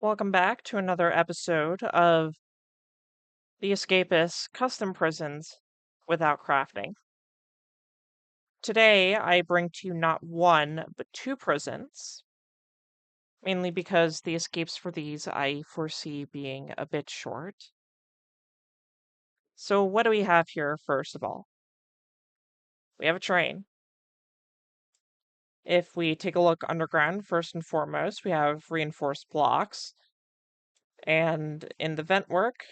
Welcome back to another episode of the Escapists Custom Prisons Without Crafting. Today, I bring to you not one, but two prisons, mainly because the escapes for these I foresee being a bit short. So, what do we have here, first of all? We have a train. If we take a look underground, first and foremost, we have reinforced blocks. And in the vent work,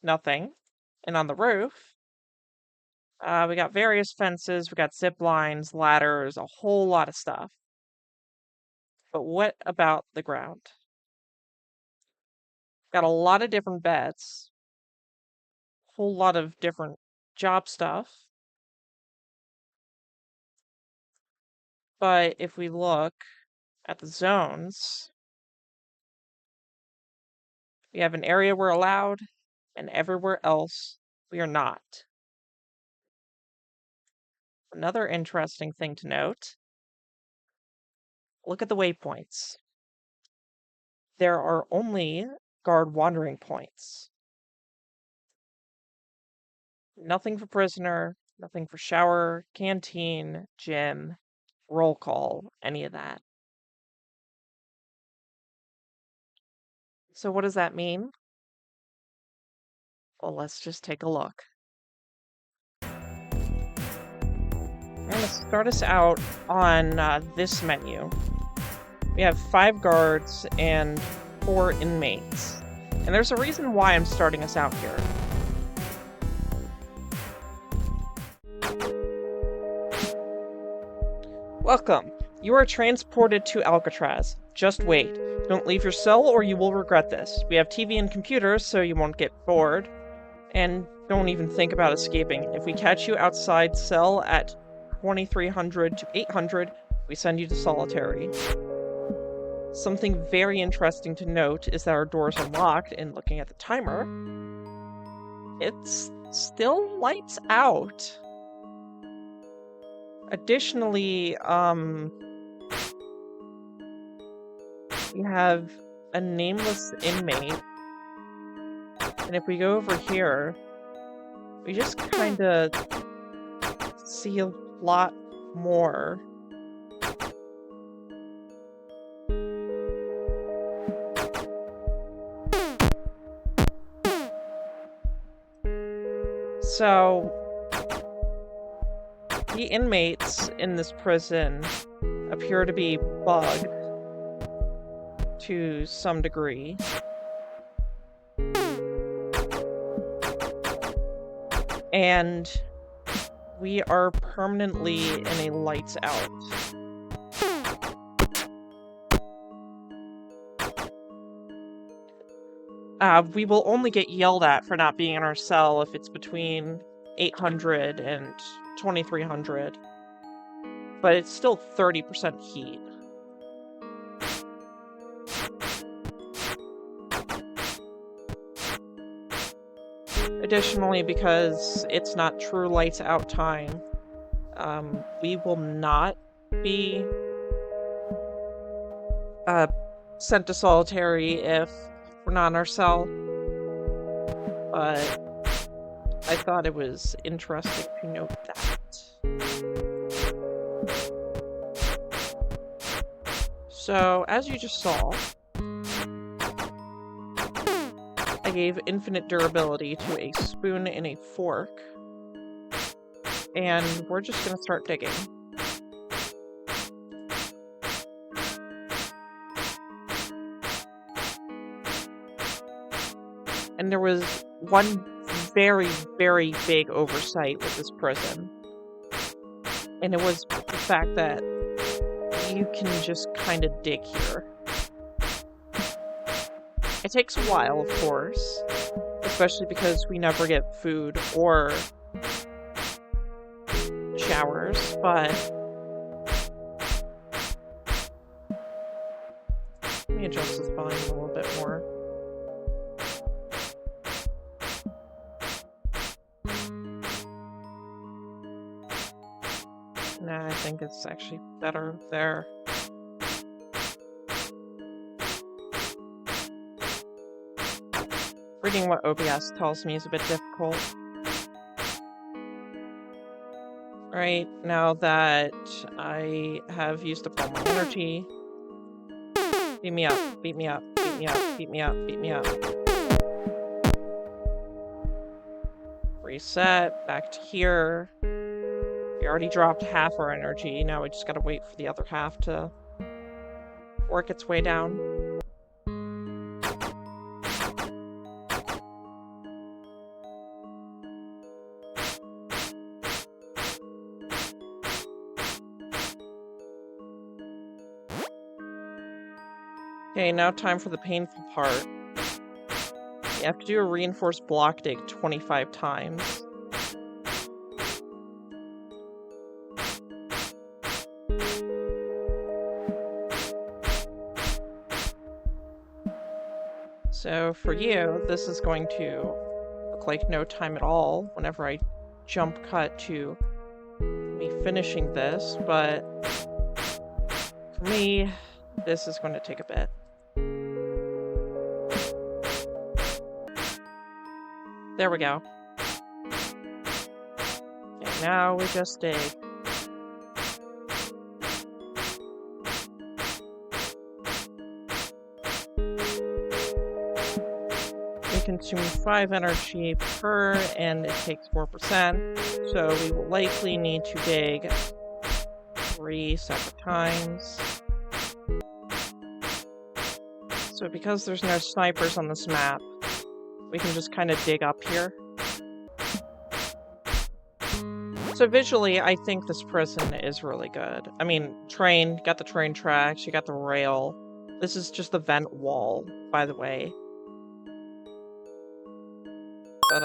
nothing. And on the roof, we got various fences, we got zip lines, ladders, a whole lot of stuff. But what about the ground? Got a lot of different beds, whole lot of different job stuff. But if we look at the zones, we have an area we're allowed, and everywhere else we are not. Another interesting thing to note, look at the waypoints. There are only guard wandering points. Nothing for prisoner, nothing for shower, canteen, gym, roll call, any of that. So what does that mean? Well, let's just take a look. I'm going to start us out on this menu. We have 5 guards and 4 inmates. And there's a reason why I'm starting us out here. Welcome. You are transported to Alcatraz. Just wait. Don't leave your cell or you will regret this. We have TV and computers so you won't get bored. And don't even think about escaping. If we catch you outside cell at 2300 to 800, we send you to solitary. Something very interesting to note is that our doors are locked, and looking at the timer, it's still lights out. Additionally, we have a nameless inmate, and if we go over here, we just kind of see a lot more. So, the inmates in this prison appear to be bugged to some degree. And we are permanently in a lights out. We will only get yelled at for not being in our cell if it's between 800 and 2300. But it's still 30% heat. Additionally, because it's not true lights out time, we will not be sent to solitary if we're not in our cell. But I thought it was interesting to note that. So, as you just saw, I gave infinite durability to a spoon and a fork, and we're just gonna start digging. And there was one very, very big oversight with this prison, and it was the fact that you can just kind of dig here. It takes a while, of course, especially because we never get food or showers, but let me adjust this volume a little bit more. Nah, I think it's actually better there. Reading what OBS tells me is a bit difficult. Alright, now that I have used up all my energy, beat me up, beat me up, beat me up, beat me up, beat me up. Reset, back to here. We already dropped half our energy, now we just gotta wait for the other half to work its way down. Okay, now time for the painful part. You have to do a reinforced block dig 25 times. So for you, this is going to look like no time at all whenever I jump cut to me finishing this, but for me, this is going to take a bit. There we go. Okay, now we just dig. We consume 5 energy per, and it takes 4%, so we will likely need to dig 3 separate times. So because there's no snipers on this map, we can just kind of dig up here. So visually, I think this prison is really good. I mean, train, got the train tracks, you got the rail. This is just the vent wall, by the way. But,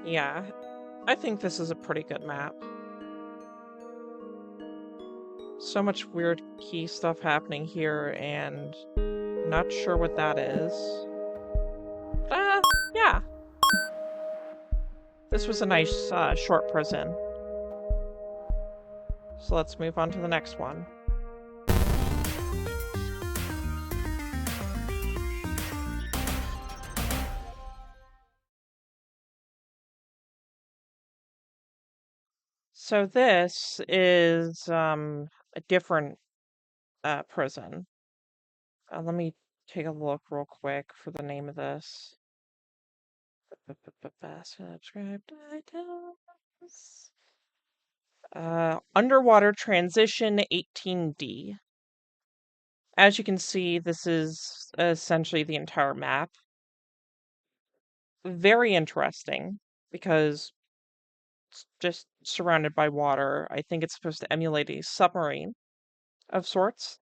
yeah, I think this is a pretty good map. So much weird key stuff happening here, and I'm not sure what that is. Yeah. This was a nice, short prison. So let's move on to the next one. So this is, a different, prison. Let me take a look real quick for the name of this. Subscribed items. Underwater Transition 18D. As you can see, this is essentially the entire map. Very interesting, because it's just surrounded by water. I think it's supposed to emulate a submarine of sorts.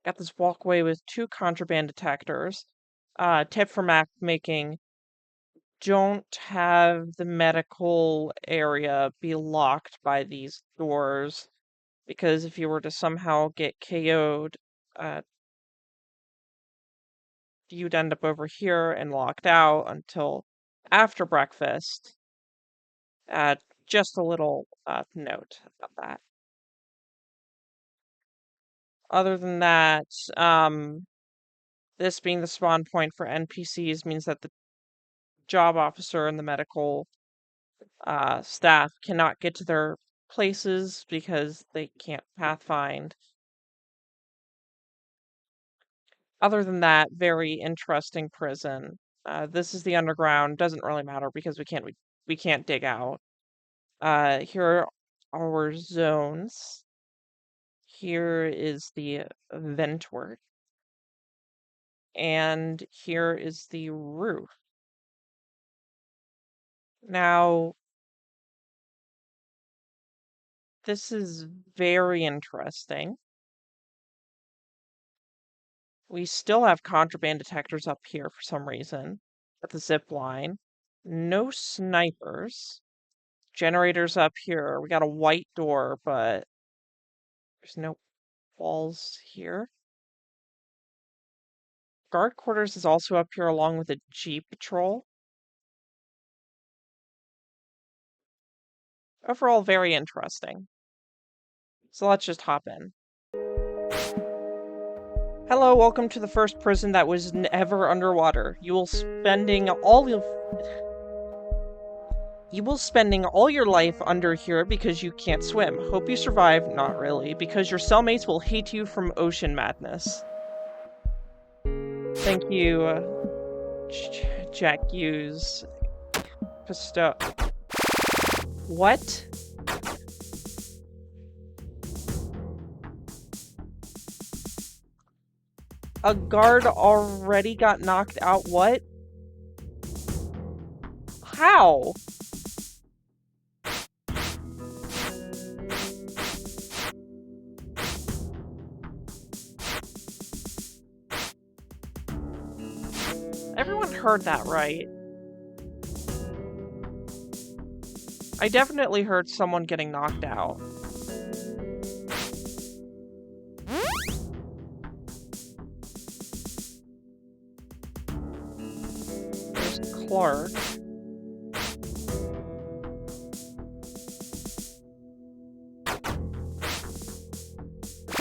Got this walkway with 2 contraband detectors. Tip for map making: don't have the medical area be locked by these doors, because if you were to somehow get KO'd, you'd end up over here and locked out until after breakfast. Just a little note about that. Other than that, this being the spawn point for NPCs means that the job officer and the medical staff cannot get to their places because they can't pathfind. Other than that, very interesting prison. This is the underground. Doesn't really matter because we can't dig out. Here are our zones. Here is the vent work. And here is the roof. Now, this is very interesting. We still have contraband detectors up here for some reason at the zip line. No snipers. Generators up here. We got a white door, but there's no walls here. Guard quarters is also up here along with a Jeep patrol. Overall, very interesting. So let's just hop in. Hello, welcome to the first prison that was ever underwater. You will spending all your life under here because you can't swim. Hope you survive. Not really, because your cellmates will hate you from ocean madness. Thank you, Jack Hughes. What? A guard already got knocked out? What? How? Everyone heard that, right? I definitely heard someone getting knocked out. There's Clark.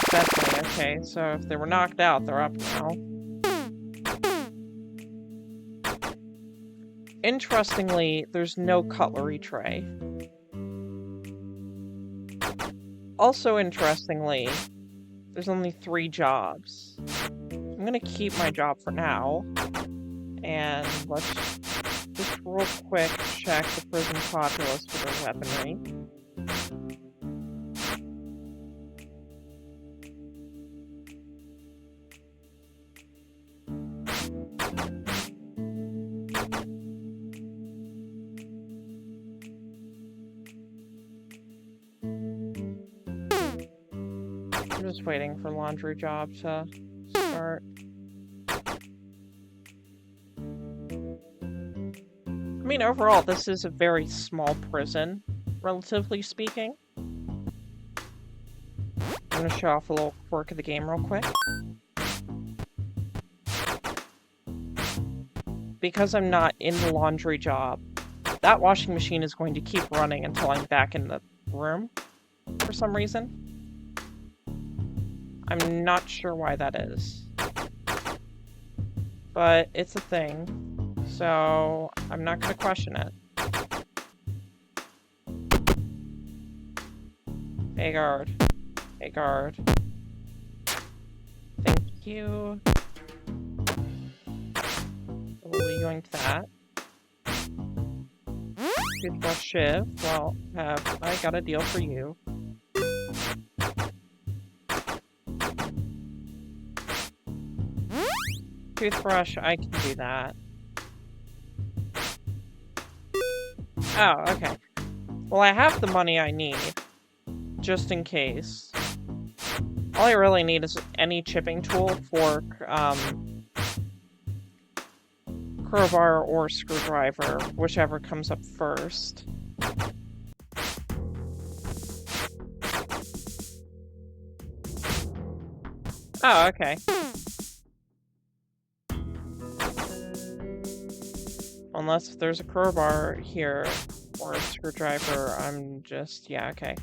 Definitely, okay, so if they were knocked out, they're up now. Interestingly, there's no cutlery tray. Also interestingly, there's only 3 jobs. I'm gonna keep my job for now. And let's just real quick check the prison populace for their weaponry. I'm just waiting for laundry job to start. I mean, overall, this is a very small prison, relatively speaking. I'm gonna show off a little quirk of the game real quick. Because I'm not in the laundry job, that washing machine is going to keep running until I'm back in the room, for some reason. I'm not sure why that is. But it's a thing, so I'm not gonna question it. Hey guard. Hey guard. Thank you. We'll be going to that. Toothbrush shiv. Well, I got a deal for you. Toothbrush, I can do that. Oh, okay. Well, I have the money I need, just in case. All I really need is any chipping tool, fork, crowbar, or screwdriver, whichever comes up first. Oh, okay. Unless there's a crowbar here, or a screwdriver, I'm just... yeah, okay.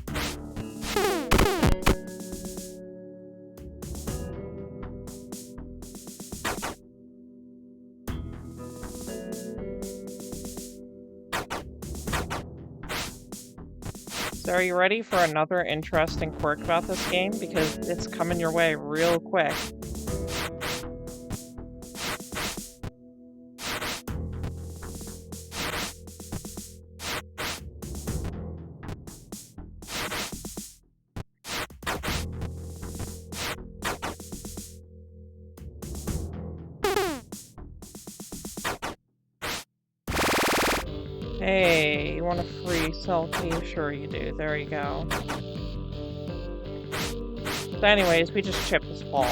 So are you ready for another interesting quirk about this game? Because it's coming your way real quick. Hey, you want a free cell key? Sure you do. There you go. So anyways, we just chipped this wall.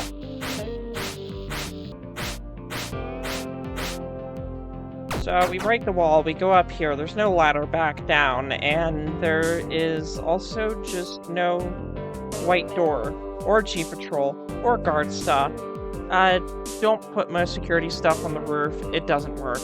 So we break the wall, we go up here, there's no ladder back down, and there is also just no white door, or Chief Patrol, or guard stuff. Don't put most security stuff on the roof, it doesn't work.